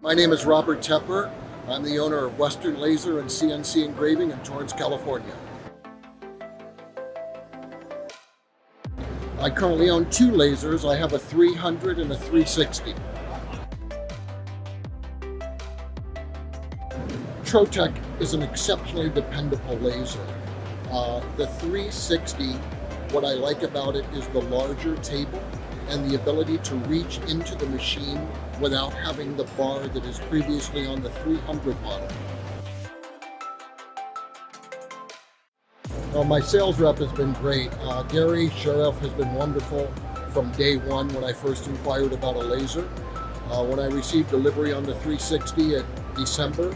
My name is Robert Tepper. I'm the owner of Western Laser and CNC Engraving in Torrance, California. I currently own two lasers. I have a 300 and a 360. Trotec is an exceptionally dependable laser. The 360, what I like about it is the larger table and the ability to reach into the machine without having the bar that is previously on the 300 model. Well, my sales rep has been great. Gary Sheriff has been wonderful from day one when I first inquired about a laser. When I received delivery on the 360 at December,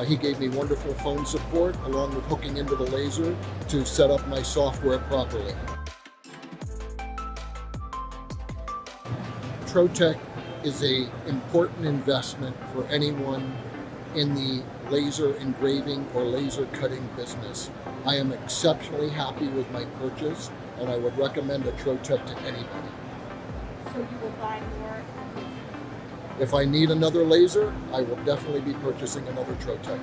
he gave me wonderful phone support along with hooking into the laser to set up my software properly. Trotec is an important investment for anyone in the laser engraving or laser cutting business. I am exceptionally happy with my purchase, and I would recommend a Trotec to anybody. So you will buy more? If I need another laser, I will definitely be purchasing another Trotec.